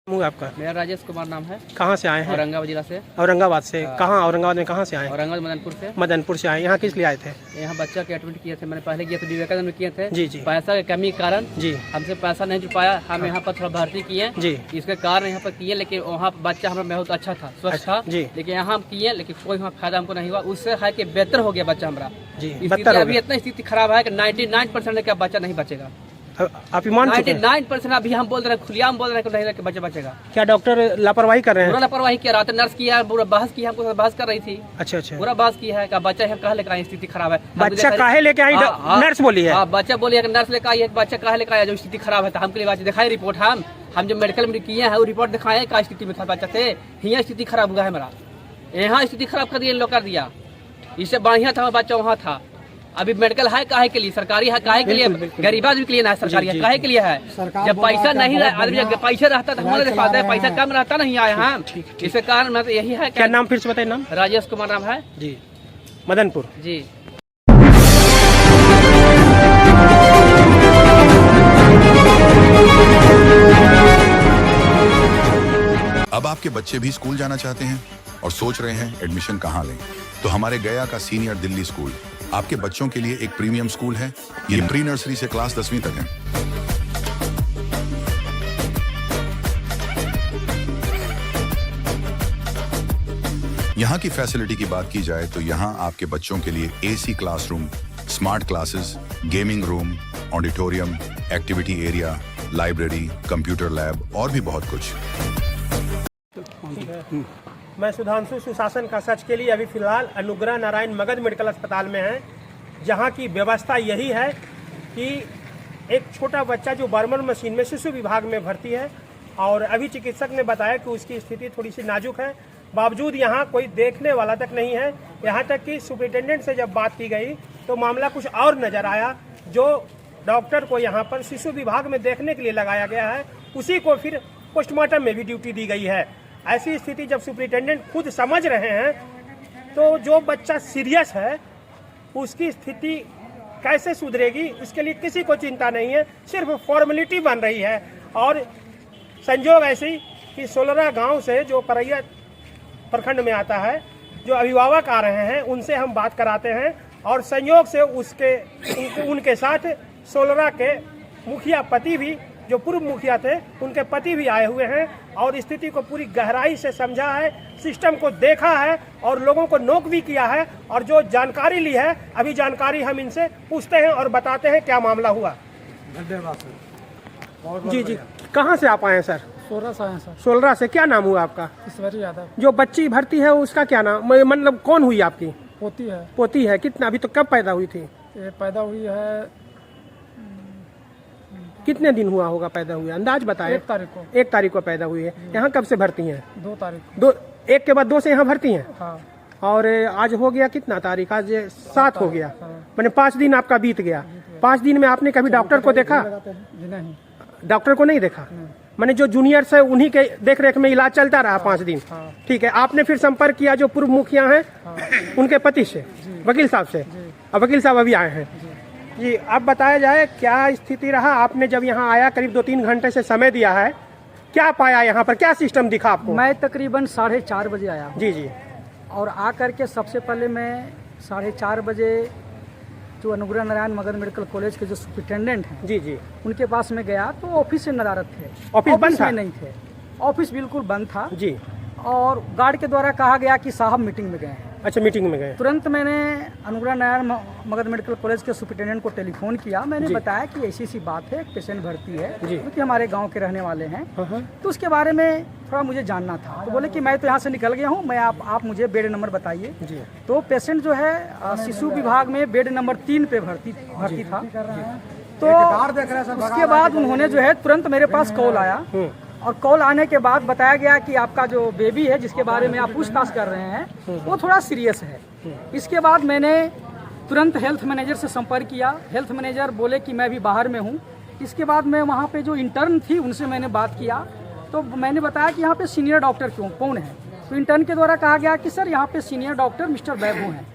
हूँ आपका? मेरा राजेश कुमार नाम है। कहाँ से आए हैं? औरंगाबाद जिला से। औरंगाबाद से? कहाँ औरंगाबाद में कहाँ से आए? औरंगाबाद मदनपुर से। मदनपुर से आए। यहाँ किस लिए आए थे? यहाँ बच्चा के एडमिट किए थे, मैंने पहले किए थे, विवेकानंद में किए थे। जी जी। पैसा की कमी के कारण जी हमसे पैसा नहीं जुट पाया, हम यहाँ पर थोड़ा भर्ती किए जी। इसके कारण यहाँ पर किए, लेकिन वहाँ बच्चा हमारा बहुत अच्छा था, स्वस्थ था जी। लेकिन यहाँ हम किए, लेकिन कोई वहाँ फायदा हमको नहीं हुआ। उससे है कि बेहतर हो गया बच्चा हमारा जी। अभी इतना स्थिति खराब है कि 99% का बच्चा नहीं बचेगा। आप मान 99% अभी हम बोल रहे हैं, खुलियाम बोल रहे हैं कि नहीं कि बच्चा बचेगा। क्या डॉक्टर लापरवाही कर रहे हैं? पूरा लापरवाही किया, रात नर्स किया, पूरा बहस किया, हमको बहस कर रही थी। अच्छा अच्छा। पूरा बहस किया है कि बच्चा यहाँ कहा लेकर आई, स्थिति खराब है। बच्चा काहे लेके आई? नर्स बोली है। बच्चा बोली है कि नर्स लेकर आई है, बच्चा काहे लेकर आया, जो स्थिति खराब है। तो हमके लिए बच्चा दिखाई रिपोर्ट, हम जो मेडिकल में किए हैं वो रिपोर्ट दिखाए क्या स्थिति में था बच्चा से। यहाँ स्थिति खराब हुआ है हमारा, यहाँ स्थिति खराब कर दिया, लोग कर दिया। इससे बढ़िया था बच्चा वहाँ था। अभी मेडिकल है काहे के लिए, सरकारी है काहे के लिए, गरीब आदमी के लिए ना, सरकारी है काहे के लिए है। जब पैसा नहीं आदमी जब पैसा रहता तो हमारे पास है, पैसा कम रहता नहीं आया हम, इसके कारण मैं तो यही है। क्या नाम फिर से बताइए? नाम राजेश कुमार नाम है जी, मदनपुर जी। अब आपके बच्चे भी स्कूल जाना चाहते हैं और सोच रहे हैं एडमिशन कहाँ लें? तो हमारे गया का सीनियर दिल्ली स्कूल आपके बच्चों के लिए एक प्रीमियम स्कूल है। ये प्री नर्सरी से क्लास 10वीं तक है। यहाँ की फैसिलिटी की बात की जाए तो यहाँ आपके बच्चों के लिए AC classroom, smart classes, gaming room, auditorium, activity area, library, computer lab और भी बहुत कुछ। मैं सुधांशु सुशासन का सच के लिए अभी फिलहाल अनुग्रह नारायण मगध मेडिकल अस्पताल में है, जहां की व्यवस्था यही है कि एक छोटा बच्चा जो बर्मर मशीन में शिशु विभाग में भर्ती है और अभी चिकित्सक ने बताया कि उसकी स्थिति थोड़ी सी नाजुक है। बावजूद यहाँ कोई देखने वाला तक नहीं है। यहाँ तक कि सुपरिटेंडेंट से जब बात की गई तो मामला कुछ और नज़र आया। जो डॉक्टर को यहाँ पर शिशु विभाग में देखने के लिए लगाया गया है, उसी को फिर पोस्टमार्टम में भी ड्यूटी दी गई है। ऐसी स्थिति जब सुपरिटेंडेंट खुद समझ रहे हैं तो जो बच्चा सीरियस है उसकी स्थिति कैसे सुधरेगी, इसके लिए किसी को चिंता नहीं है, सिर्फ फॉर्मेलिटी बन रही है। और संजोग ऐसी कि सोलरा गांव से जो परैया प्रखंड में आता है, जो अभिभावक आ रहे हैं उनसे हम बात कराते हैं और संयोग से उनके साथ सोलरा के मुखिया पति भी, जो पूर्व मुखिया थे, उनके पति भी आए हुए हैं और स्थिति को पूरी गहराई से समझा है, सिस्टम को देखा है और लोगों को नोक भी किया है। और जो जानकारी ली है, अभी जानकारी हम इनसे पूछते हैं और बताते हैं क्या मामला हुआ। जी जी, कहाँ से आप आए हैं सर? सोलरा से आए सर। सोलरा से। क्या नाम हुआ आपका? ईश्वरी यादव। जो बच्ची भर्ती है उसका क्या नाम, मतलब कौन हुई आपकी? पोती है। पोती है। कितना, अभी तो कब पैदा हुई थी? ये पैदा हुई है, कितने दिन हुआ होगा पैदा हुए, अंदाज बताएं। 1 तारीख को। 1 तारीख को पैदा हुई है। यहाँ कब से भर्ती हैं? 2 तारीख। दो, एक के बाद 2 से यहाँ भर्ती हैं। हाँ। और आज हो गया कितना तारीख? आज 7 हो गया। हाँ। मैंने 5 दिन आपका बीत गया। 5 दिन में आपने कभी डॉक्टर को देखा? नहीं, डॉक्टर को नहीं देखा। मैंने जो जूनियर्स है उन्हीं के देख रेख में इलाज चलता रहा 5 दिन। हाँ। ठीक है, आपने फिर संपर्क किया जो पूर्व मुखिया हैं, उनके पति से, वकील साहब से। अब वकील साहब अभी आए हैं जी। अब बताया जाए क्या स्थिति रहा? आपने जब यहाँ आया, करीब 2-3 घंटे से समय दिया है, क्या पाया यहाँ पर, क्या सिस्टम दिखा आपको? मैं तकरीबन 4:30 बजे आया जी जी। और आकर के सबसे पहले मैं 4:30 बजे जो अनुग्रह नारायण मगध मेडिकल कॉलेज के जो सुपरिटेंडेंट हैं जी जी, उनके पास में गया तो ऑफिस से नदारत थे। ऑफिस बंद था? नहीं थे, ऑफिस बिल्कुल बंद था जी। और गार्ड के द्वारा कहा गया कि साहब मीटिंग में गए हैं। अच्छा, मीटिंग में गए। तुरंत मैंने अनुग्रह नारायण मगध मेडिकल कॉलेज के सुपरिटेंडेंट को टेलीफोन किया। मैंने बताया कि ऐसी सी बात है, एक पेशेंट भर्ती है क्योंकि हमारे गांव के रहने वाले हैं, तो उसके बारे में थोड़ा मुझे जानना था। तो बोले कि मैं तो यहाँ से निकल गया हूँ, मैं आप मुझे बेड नंबर बताइए। तो पेशेंट जो है शिशु विभाग में बेड नंबर 3 पे भर्ती था। तो उसके बाद उन्होंने जो है तुरंत मेरे पास कॉल आया और कॉल आने के बाद बताया गया कि आपका जो बेबी है जिसके बारे में आप पूछताछ कर रहे हैं वो थोड़ा सीरियस है। इसके बाद मैंने तुरंत हेल्थ मैनेजर से संपर्क किया। हेल्थ मैनेजर बोले कि मैं भी बाहर में हूँ। इसके बाद मैं वहाँ पे जो इंटर्न थी उनसे मैंने बात किया, तो मैंने बताया कि यहाँ पे सीनियर डॉक्टर कौन है। तो इंटर्न के द्वारा कहा गया कि सर यहाँ पे सीनियर डॉक्टर मिस्टर वैभव हैं।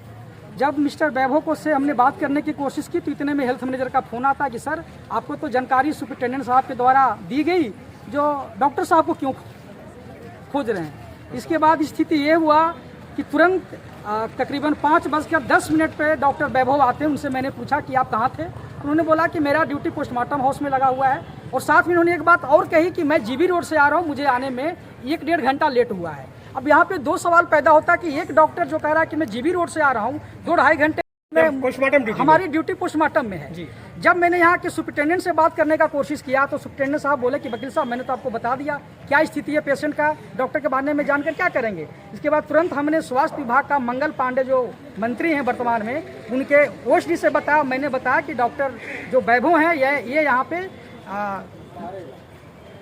जब मिस्टर वैभव को से हमने बात करने की कोशिश की तो इतने में हेल्थ मैनेजर का फ़ोन आता कि सर आपको तो जानकारी सुपरिटेंडेंट साहब के द्वारा दी गई जो डॉक्टर साहब को क्यों खोज रहे हैं। इसके बाद स्थिति ये हुआ कि तुरंत तकरीबन 5:10 पे डॉक्टर वैभव आते हैं। उनसे मैंने पूछा कि आप कहाँ थे। उन्होंने बोला कि मेरा ड्यूटी पोस्टमार्टम हाउस में लगा हुआ है, और साथ में उन्होंने एक बात और कही कि मैं जीबी रोड से आ रहा हूँ, मुझे आने में 1-1.5 घंटा लेट हुआ है। अब यहाँ पे 2 सवाल पैदा होता है कि एक डॉक्टर जो कह रहा है कि मैं जीबी रोड से आ रहा हूँ, 2-2.5 घंटे पोस्टमार्टम ड्यूटी, हमारी ड्यूटी पोस्टमार्टम में है। जब मैंने यहाँ के सुपरिटेंडेंट से बात करने का कोशिश किया तो सुपरिटेंडेंट साहब बोले कि वकील साहब मैंने तो आपको बता दिया क्या स्थिति है पेशेंट का, डॉक्टर के बारे में जानकर क्या करेंगे। इसके बाद तुरंत हमने स्वास्थ्य विभाग का मंगल पांडे जो मंत्री हैं वर्तमान में, उनके ओएसडी से बताया, मैंने बताया कि डॉक्टर जो वैभव हैं ये यहाँ पे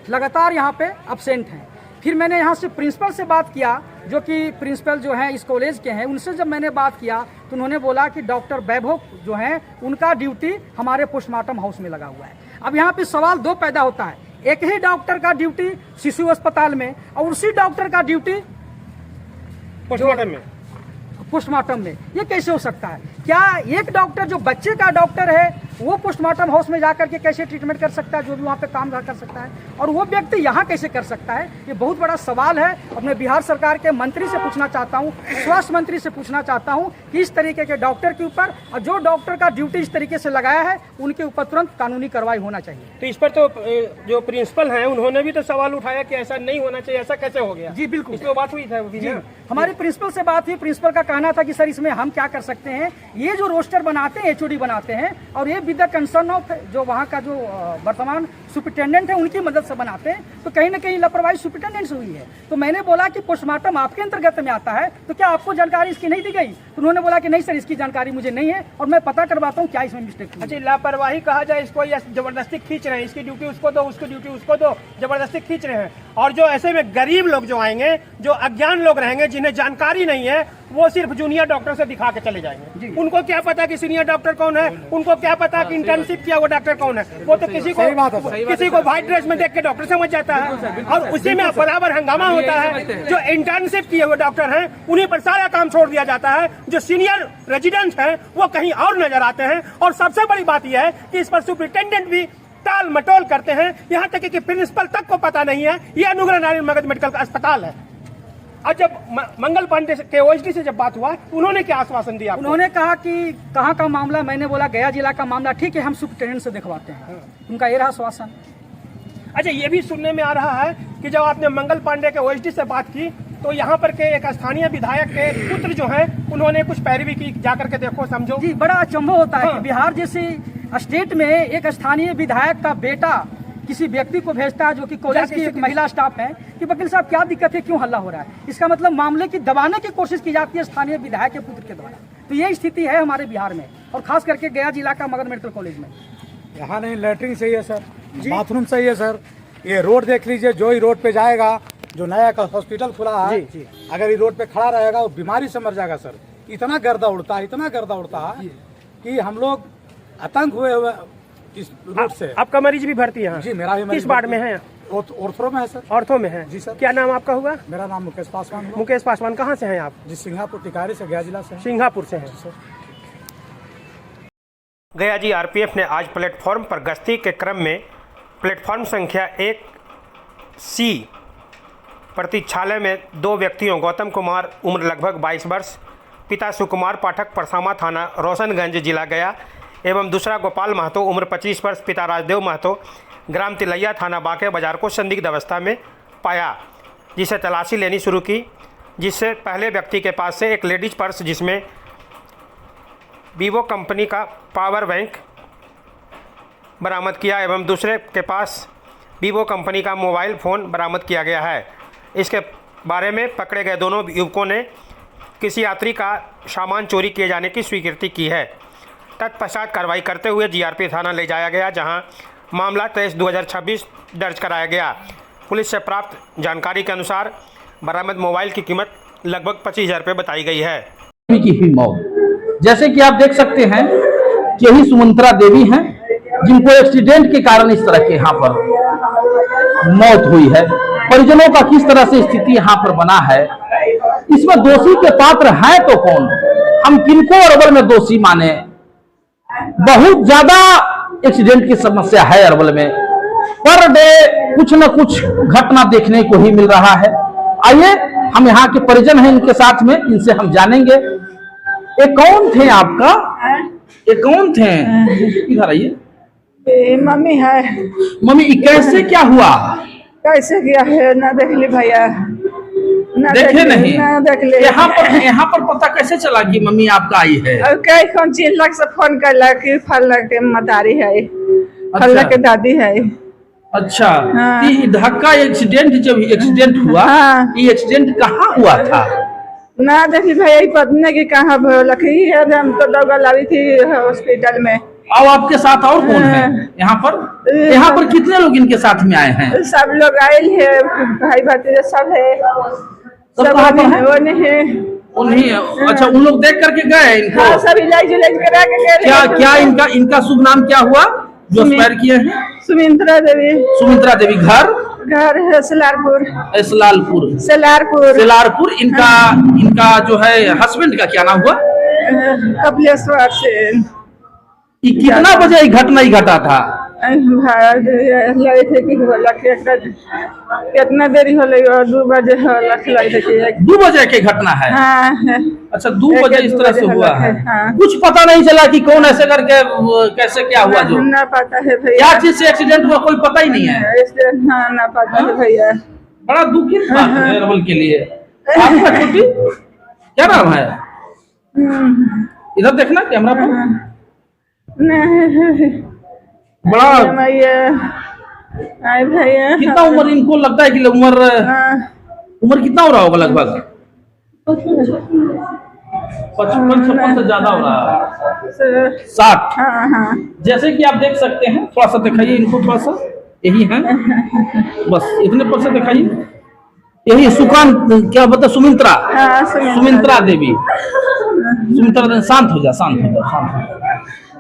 लगातार यहाँ पे अब्सेंट हैं। फिर मैंने यहाँ से प्रिंसिपल से बात किया, जो कि प्रिंसिपल जो हैं इस कॉलेज के हैं, उनसे जब मैंने बात किया तो उन्होंने बोला कि डॉक्टर वैभव जो हैं उनका ड्यूटी हमारे पोस्टमार्टम हाउस में लगा हुआ है। अब यहाँ पे सवाल 2 पैदा होता है, एक ही डॉक्टर का ड्यूटी शिशु अस्पताल में और उसी डॉक्टर का ड्यूटी पोस्टमार्टम में, ये कैसे हो सकता है? क्या एक डॉक्टर जो बच्चे का डॉक्टर है वो पोस्टमार्टम हाउस में जाकर के कैसे ट्रीटमेंट कर सकता है, जो भी वहाँ पे काम कर सकता है, और वो व्यक्ति यहाँ कैसे कर सकता है? ये बहुत बड़ा सवाल है। अपने बिहार सरकार के मंत्री से पूछना चाहता हूँ, स्वास्थ्य मंत्री से पूछना चाहता हूँ कि इस तरीके के डॉक्टर के ऊपर, और जो डॉक्टर का ड्यूटी इस तरीके से लगाया है उनके ऊपर तुरंत कानूनी कार्रवाई होना चाहिए। तो इस पर तो जो प्रिंसिपल हैं उन्होंने भी तो सवाल उठाया कि ऐसा नहीं होना चाहिए, ऐसा कैसे हो गया? जी बिल्कुल, इस पर बात हुई थी। हमारी प्रिंसिपल से बात हुई। प्रिंसिपल का कहना था कि सर इसमें हम क्या कर सकते हैं, ये जो रोस्टर बनाते हैं एचओडी बनाते हैं, और ये विद द कंसर्न ऑफ जो वहाँ का जो वर्तमान सुपरिटेंडेंट है उनकी मदद से बनाते हैं, तो कहीं ना कहीं लापरवाही सुपरिटेंडेंट से हुई है। तो मैंने बोला कि पोस्टमार्टम आपके अंतर्गत में आता है, तो क्या आपको जानकारी इसकी नहीं दी गई? तो उन्होंने बोला कि नहीं सर इसकी जानकारी मुझे नहीं है और मैं पता करवाता हूँ क्या इसमें मिस्टेक है। अच्छा, लापरवाही कहा जाए इसको या जबरदस्ती खींच रहे हैं, इसकी ड्यूटी उसको दो, उसकी ड्यूटी उसको दो, जबरदस्ती खींच रहे हैं। और जो ऐसे में गरीब लोग जो आएंगे, जो अज्ञान लोग रहेंगे, जिन्हें जानकारी नहीं है, वो सिर्फ जूनियर डॉक्टर से दिखा के चले जाएंगे। उनको क्या पता कि सीनियर डॉक्टर कौन है, उनको क्या पता कि इंटर्नशिप किया वो डॉक्टर कौन है। वो तो किसी को व्हाइट ड्रेस में देख के डॉक्टर समझ जाता है, और उसी में बराबर हंगामा होता है। जो इंटर्नशिप किए हुए डॉक्टर हैं उन्हीं पर सारा काम छोड़ दिया जाता है, जो सीनियर रेजिडेंट्स हैं वो कहीं और नजर आते हैं। और सबसे बड़ी बात यह है कि इस पर सुपरिटेंडेंट भी टाल मटोल करते हैं, यहाँ तक कि प्रिंसिपल तक को पता नहीं है ये अनुग्रह नारायण मगध मेडिकल का अस्पताल है। और जब मंगल पांडे के ओएसडी से जब बात हुआ, उन्होंने क्या आश्वासन दिया? उन्होंने कहा कि कहाँ का मामला, मैंने बोला गया जिला का मामला, ठीक है हम सुपरिटेंडेंट से दिखवाते हैं। उनका ये रहा आश्वासन। अच्छा, ये भी सुनने में आ रहा है कि जब आपने मंगल पांडे के ओएसडी से बात की तो यहाँ पर के एक स्थानीय विधायक के पुत्र जो हैं उन्होंने कुछ पैरवी की, जाकर के देखो समझो। जी, बड़ा अचंभव होता है कि बिहार जैसे स्टेट में एक स्थानीय विधायक का बेटा किसी व्यक्ति को भेजता है जो कि कॉलेज की एक महिला स्टाफ है कि वकील साहब क्या दिक्कत है, क्यों हल्ला हो रहा है। इसका मतलब मामले की दबाने की कोशिश की जाती है स्थानीय विधायक के पुत्र के द्वारा। तो ये स्थिति है हमारे बिहार में, और खास करके गया जिला का मगध मेडिकल कॉलेज में। यहाँ नहीं, लैट्रिन सही है सर, बाथरूम सही है सर, ये रोड देख लीजिए, जो ही रोड पे जाएगा, जो नया का हॉस्पिटल खुला है, अगर ये रोड पे खड़ा रहेगा वो बीमारी से मर जाएगा सर। इतना गर्दा उड़ता है, इतना गर्दा उड़ता है कि हम लोग आतंक हुए हुए इस रोड से। आपका मरीज भी भर्ती है? जी, मेरा भी मरीज। किस वार्ड में है? ऑर्थो में है सर। ऑर्थो में है जी सर। क्या नाम आपका हुआ? मेरा नाम मुकेश पासवान। मुकेश पासवान, कहाँ से हैं आप? जी, सिंगापुर टिकारी से, गया जिला से। सिंगापुर से हैं सर। गया जी आरपीएफ ने आज प्लेटफॉर्म पर गश्ती के क्रम में प्लेटफॉर्म संख्या 1C प्रतीक्षालय में 2 व्यक्तियों, गौतम कुमार उम्र लगभग 22 वर्ष, पिता सुकुमार पाठक, परसामा थाना रोशनगंज जिला गया, एवं दूसरा गोपाल महतो उम्र 25 वर्ष, पिता राजदेव महतो, ग्राम तिलैया थाना बांके बाजार को संदिग्ध अवस्था में पाया, जिसे तलाशी लेनी शुरू की। जिससे पहले व्यक्ति के पास से एक लेडीज पर्स जिसमें वीवो कंपनी का पावर बैंक बरामद किया, एवं दूसरे के पास वीवो कंपनी का मोबाइल फ़ोन बरामद किया गया है। इसके बारे में पकड़े गए दोनों युवकों ने किसी यात्री का सामान चोरी किए जाने की स्वीकृति की है। तत्पश्चात कार्रवाई करते हुए जीआरपी थाना ले जाया गया, जहां मामला 23/2026 दर्ज कराया गया। पुलिस से प्राप्त जानकारी के अनुसार बरामद मोबाइल की कीमत लगभग 25,000 रुपये बताई गई है। की हुई मौत, जैसे कि आप देख सकते हैं कि यही सुमंत्रा देवी हैं जिनको एक्सीडेंट के कारण इस तरह के यहाँ पर मौत हुई है। परिजनों का किस तरह से स्थिति यहाँ पर बना है, इसमें दोषी के पात्र हैं तो कौन, हम किनको अरवल में दोषी माने। बहुत ज्यादा एक्सीडेंट की समस्या है अरवल में। पर डे कुछ न कुछ घटना देखने को ही मिल रहा है। आइए हम यहाँ के परिजन हैं इनके साथ में, इनसे हम जानेंगे। ये कौन थे आपका? ये कौन थे? इधर आइए। मम्मी है। मम्मी, कैसे क्या हुआ? कैसे क्या है ना देख ली भैया, ना देखे नहीं? ना देख ले। यहाँ पर पता कैसे चला कि मम्मी आपका आई है? और कई कौन चीज लग से फोन कर कि फल के मतारी है, फल के दादी है। अच्छा, हाँ। ये धक्का एक्सीडेंट, जब एक्सीडेंट हुआ, हाँ। ये एक्सीडेंट कहाँ हुआ था? ना देखी भैया पत्नी की कहाँ लखी है, हम तो दौड़ लाई थी हॉस्पिटल में। और आपके साथ और कौन है यहाँ पर? यहाँ पर कितने लोग इनके साथ में आए हैं? सब लोग आए है, भाई भतीजे सब है। सब कहाँ पर हैं? वो नहीं है उन्हीं। अच्छा, उन लोग देख करके गए इनको? हाँ, सब इलाज करा के क्या क्या इनका शुभ नाम क्या हुआ जो एक्सपायर किए हैं? सुमित्रा देवी। सुमित्रा देवी। घर है सलारपुर। सलारपुर। इनका जो है हस्बैंड का क्या नाम हुआ? कपिलेश्वर से। कितना बजे ये घटना ही घटा था? लगे थे कि कितना देरी हो 2 बजे लगे थे। 2 बजे की घटना है? हाँ। अच्छा, 2 बजे इस तरह से हुआ है। हाँ। कुछ पता नहीं चला कि कौन ऐसे करके कैसे क्या हुआ? जो ना पता है भैया, क्या चीज से एक्सीडेंट हुआ कोई पता ही नहीं है। हाँ, ना पता है भैया। बड़ा दुखित बात है अरवल के लिए। आपका छोटी क्या नाम है? इधर देखना कैमरा पर। बड़ा भैया, कितना उम्र इनको लगता है कि उम्र कितना हो रहा होगा? लगभग 55-56 से ज्यादा हो रहा है। 60। हाँ। जैसे कि आप देख सकते हैं, थोड़ा सा दिखाइए इनको, थोड़ा सा यही है, बस इतने पर से दिखाइए। यही सुकांत क्या बता? सुमित्रा देवी। सुमित्रा देवी, शांत हो जा।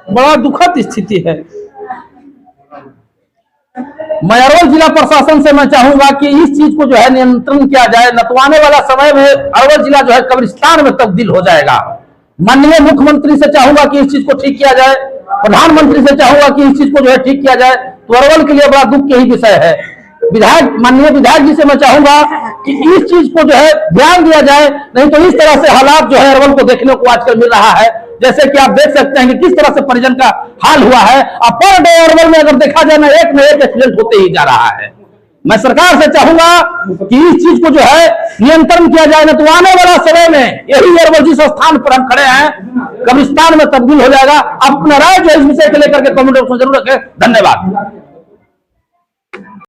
बड़ा दुखद स्थिति है। मैं अरवल जिला प्रशासन से मैं चाहूंगा कि इस चीज को जो है नियंत्रण किया जाए। न तो आने वाला समय में अरवल जिला जो है कब्रिस्तान में तब्दील हो जाएगा। माननीय मुख्यमंत्री से चाहूंगा कि इस चीज को ठीक किया जाए, प्रधानमंत्री से चाहूंगा कि इस चीज को जो है ठीक किया जाए। तो अरवल के लिए बड़ा दुख के ही विषय है। माननीय विधायक जी से मैं चाहूंगा कि इस चीज को जो है ध्यान दिया जाए, नहीं तो इस तरह से हालात जो है अरवल को देखने को आजकल मिल रहा है। जैसे कि आप देख सकते हैं कि किस तरह से परिजन का हाल हुआ है। और पर डे अरवल में अगर देखा जाए ना, एक न एक एक्सीडेंट होते ही जा रहा है। मैं सरकार से चाहूंगा कि इस चीज को जो है नियंत्रण किया जाए, ना तो आने वाला समय में यही अरवल जिस स्थान पर हम खड़े हैं कब्रिस्तान में तब्दील हो जाएगा। अपना राय जो है इस विषय को लेकर के कमेंट बॉक्स में जरूर रखें। धन्यवाद।